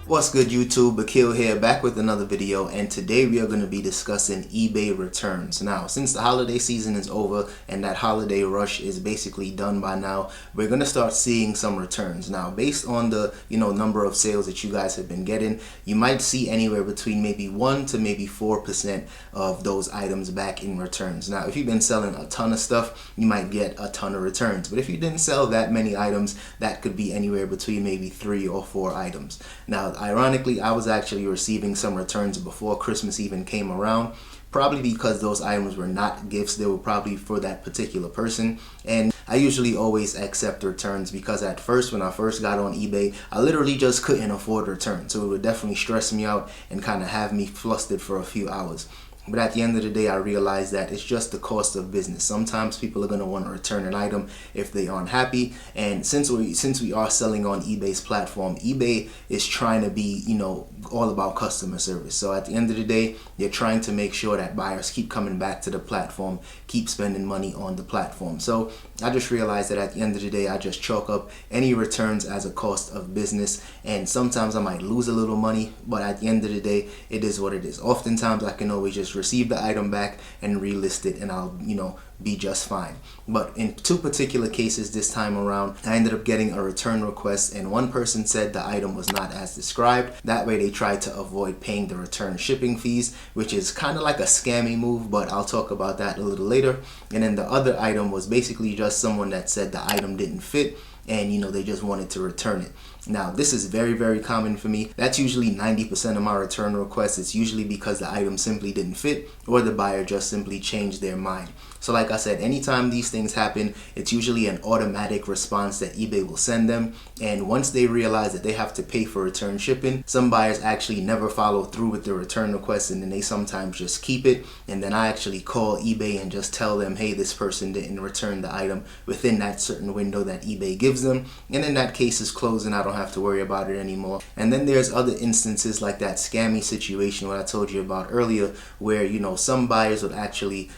What's good, YouTube? Akil here, back with another video, and today we are going to be discussing eBay returns. Now, since the holiday season is over and that holiday rush is basically done by now, we're going to start seeing some returns. Now, based on the number of sales that you guys have been getting, you might see anywhere between maybe 1 to maybe 4% of those items back in returns. Now, if you've been selling a ton of stuff, you might get a ton of returns. But if you didn't sell that many items, that could be anywhere between maybe 3 or 4 items. Now, ironically, I was actually receiving some returns before Christmas even came around, probably because those items were not gifts. They were probably for that particular person. And I usually always accept returns because at first, when I first got on eBay, I literally just couldn't afford returns. So it would definitely stress me out and kind of have me flustered for a few hours. But at the end of the day, I realized that it's just the cost of business. Sometimes people are going to want to return an item if they aren't happy. And since we are selling on eBay's platform, eBay is trying to be, all about customer service. So at the end of the day, they're trying to make sure that buyers keep coming back to the platform, keep spending money on the platform. So I just realized that at the end of the day, I just chalk up any returns as a cost of business. And sometimes I might lose a little money, but at the end of the day, it is what it is. Oftentimes I can always just receive the item back and relist it, and I'll be just fine. But in 2 particular cases this time around, I ended up getting a return request, and one person said the item was not as described. That way they tried to avoid paying the return shipping fees, which is kind of like a scammy move, but I'll talk about that a little later. And then the other item was basically just someone that said the item didn't fit, and they just wanted to return it. Now, this is very, very common for me. That's usually 90% of my return requests. It's usually because the item simply didn't fit or the buyer just simply changed their mind. So like I said, anytime these things happen, it's usually an automatic response that eBay will send them. And once they realize that they have to pay for return shipping, some buyers actually never follow through with the return request, and then they sometimes just keep it. And then I actually call eBay and just tell them, hey, this person didn't return the item within that certain window that eBay gives them. And then that case is closed and I don't have to worry about it anymore. And then there's other instances like that scammy situation what I told you about earlier, where some buyers would actually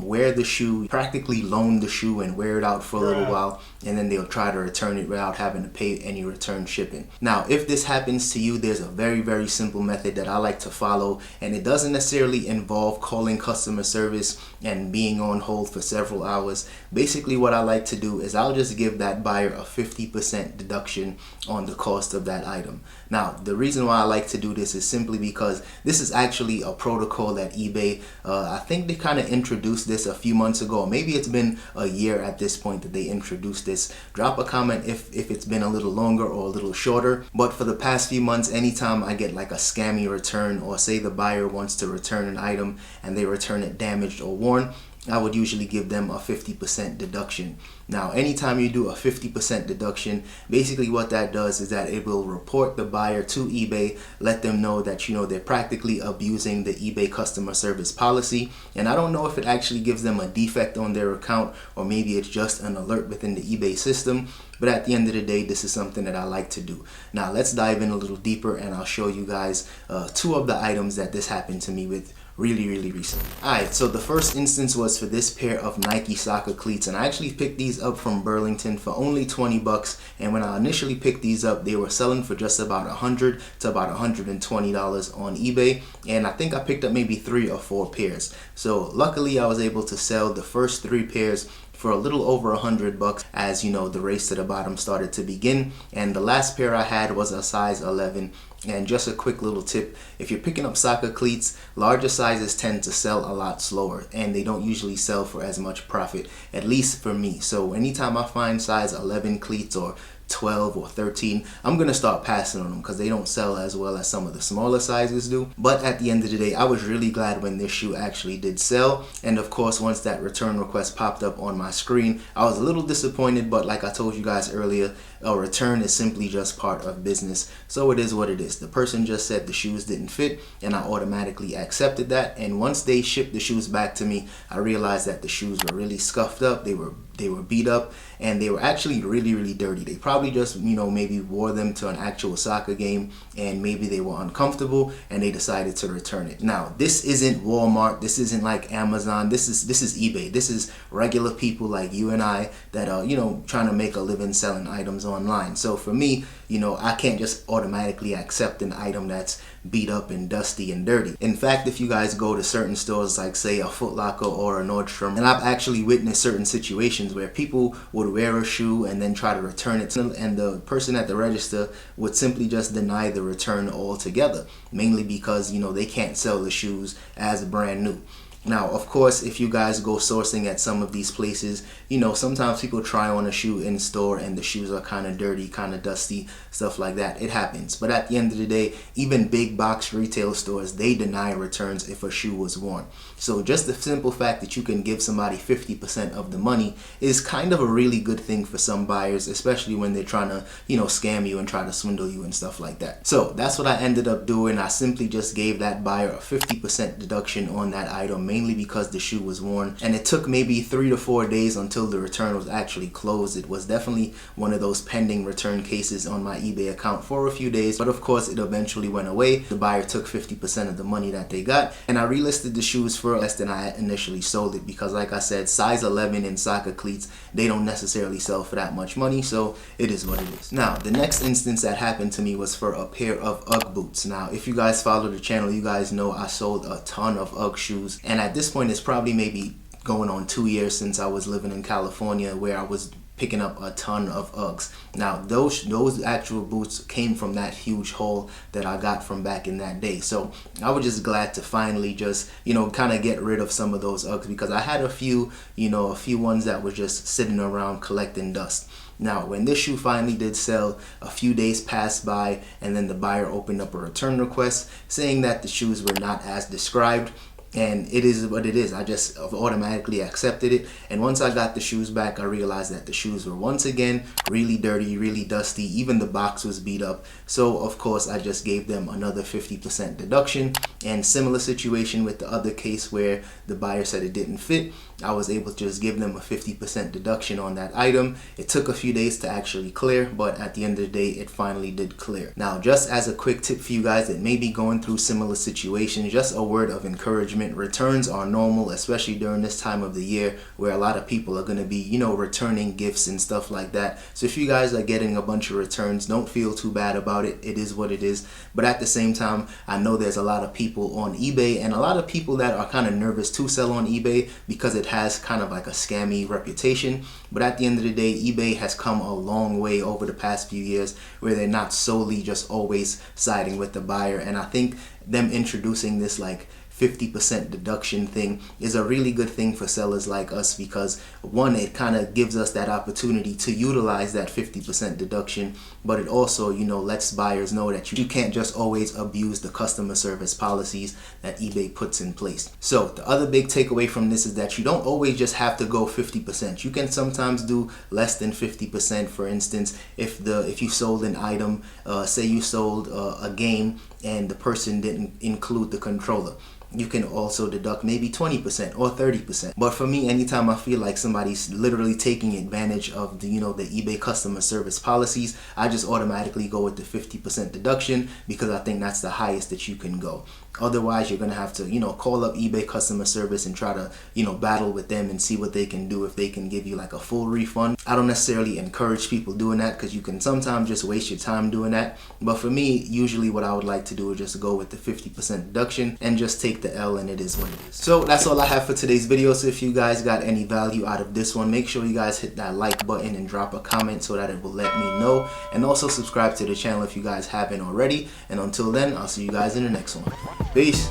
wear the shoe, practically loan the shoe and wear it out for a little while, and then they'll try to return it without having to pay any return shipping. Now, if this happens to you, there's a very, very simple method that I like to follow, and it doesn't necessarily involve calling customer service and being on hold for several hours. Basically, what I like to do is I'll just give that buyer a 50% deduction on the cost of that item. Now, the reason why I like to do this is simply because this is actually a protocol that eBay, I think they kind of introduced this a few months ago. Maybe it's been a year at this point that they introduced this. Drop a comment if it's been a little longer or a little shorter. But for the past few months, anytime I get like a scammy return, or say the buyer wants to return an item and they return it damaged or worn, I would usually give them a 50% deduction. Now, anytime you do a 50% deduction, basically what that does is that it will report the buyer to eBay, let them know that they're practically abusing the eBay customer service policy. And I don't know if it actually gives them a defect on their account, or maybe it's just an alert within the eBay system. But at the end of the day, this is something that I like to do. Now, let's dive in a little deeper, and I'll show you guys 2 of the items that this happened to me with really recently. Alright, so the first instance was for this pair of Nike soccer cleats, and I actually picked these up from Burlington for only 20 bucks. And when I initially picked these up, they were selling for just about $100 to about $120 on eBay, and I think I picked up maybe 3 or 4 pairs. So luckily I was able to sell the first 3 pairs for a little over $100 as the race to the bottom started to begin. And the last pair I had was a size 11. And just a quick little tip, if you're picking up soccer cleats, larger sizes tend to sell a lot slower, and they don't usually sell for as much profit, at least for me. So anytime I find size 11 cleats or 12 or 13, I'm gonna start passing on them because they don't sell as well as some of the smaller sizes do. But at the end of the day, I was really glad when this shoe actually did sell. And of course, once that return request popped up on my screen, I was a little disappointed, but like I told you guys earlier, a return is simply just part of business. So it is what it is. The person just said the shoes didn't fit, and I automatically accepted that. And once they shipped the shoes back to me, I realized that the shoes were really scuffed up. They they were beat up, and they were actually really dirty. They probably just, you know, maybe wore them to an actual soccer game, and maybe they were uncomfortable and they decided to return it. Now, this isn't Walmart, this isn't like Amazon, this is eBay. This is regular people like you and I that are, you know, trying to make a living selling items online. So for me, you know, I can't just automatically accept an item that's beat up and dusty and dirty. In fact, if you guys go to certain stores like say a Foot Locker or a Nordstrom, and I've actually witnessed certain situations where people would wear a shoe and then try to return it to them, and the person at the register would simply just deny the return altogether, mainly because, you know, they can't sell the shoes as brand new. Now, of course, if you guys go sourcing at some of these places, you know, sometimes people try on a shoe in store and the shoes are kind of dirty, kind of dusty, stuff like that. It happens. But at the end of the day, even big box retail stores, they deny returns if a shoe was worn. So just the simple fact that you can give somebody 50% of the money is kind of a really good thing for some buyers, especially when they're trying to, you know, scam you and try to swindle you and stuff like that. So that's what I ended up doing. I simply just gave that buyer a 50% deduction on that item, mainly because the shoe was worn, and it took maybe 3 to 4 days until the return was actually closed. It was definitely one of those pending return cases on my eBay account for a few days, but of course it eventually went away. The buyer took 50% of the money that they got, and I relisted the shoes for less than I initially sold it, because like I said, size 11 in soccer cleats, they don't necessarily sell for that much money, so it is what it is. Now, the next instance that happened to me was for a pair of UGG boots. Now, if you guys follow the channel, you guys know I sold a ton of UGG shoes, and at this point it's probably maybe going on 2 years since I was living in California, where I was picking up a ton of Uggs. Now those actual boots came from that huge haul that I got from back in that day. So I was just glad to finally just, you know, kind of get rid of some of those Uggs, because I had a few ones that were just sitting around collecting dust. Now, when this shoe finally did sell, a few days passed by, and then the buyer opened up a return request saying that the shoes were not as described. And it is what it is. I just automatically accepted it. And once I got the shoes back, I realized that the shoes were once again really dirty, really dusty. Even the box was beat up. So of course, I just gave them another 50% deduction. And similar situation with the other case where the buyer said it didn't fit. I was able to just give them a 50% deduction on that item. It took a few days to actually clear, but at the end of the day, it finally did clear. Now, just as a quick tip for you guys that may be going through similar situations, just a word of encouragement. Returns are normal, especially during this time of the year where a lot of people are going to be, you know, returning gifts and stuff like that. So if you guys are getting a bunch of returns, don't feel too bad about it. It is what it is. But at the same time, I know there's a lot of people on eBay and a lot of people that are kind of nervous to sell on eBay because it has kind of like a scammy reputation. But at the end of the day, eBay has come a long way over the past few years where they're not solely just always siding with the buyer. And I think them introducing this like 50% deduction thing is a really good thing for sellers like us, because one, it kind of gives us that opportunity to utilize that 50% deduction, but it also, you know, lets buyers know that you can't just always abuse the customer service policies that eBay puts in place. So the other big takeaway from this is that you don't always just have to go 50%. You can sometimes do less than 50%. For instance, if you sold an item, say you sold a game and the person didn't include the controller, you can also deduct maybe 20% or 30%. But for me, anytime I feel like somebody's literally taking advantage of the, you know, the eBay customer service policies, I just automatically go with the 50% deduction, because I think that's the highest that you can go. Otherwise, you're gonna have to, you know, call up eBay customer service and try to, you know, battle with them and see what they can do, if they can give you like a full refund. I don't necessarily encourage people doing that, because you can sometimes just waste your time doing that. But for me, usually what I would like to do is just go with the 50% deduction and just take the L, and it is what it is. So that's all I have for today's video. So if you guys got any value out of this one, make sure you guys hit that like button and drop a comment so that it will let me know. And also subscribe to the channel if you guys haven't already. And until then, I'll see you guys in the next one. Peace.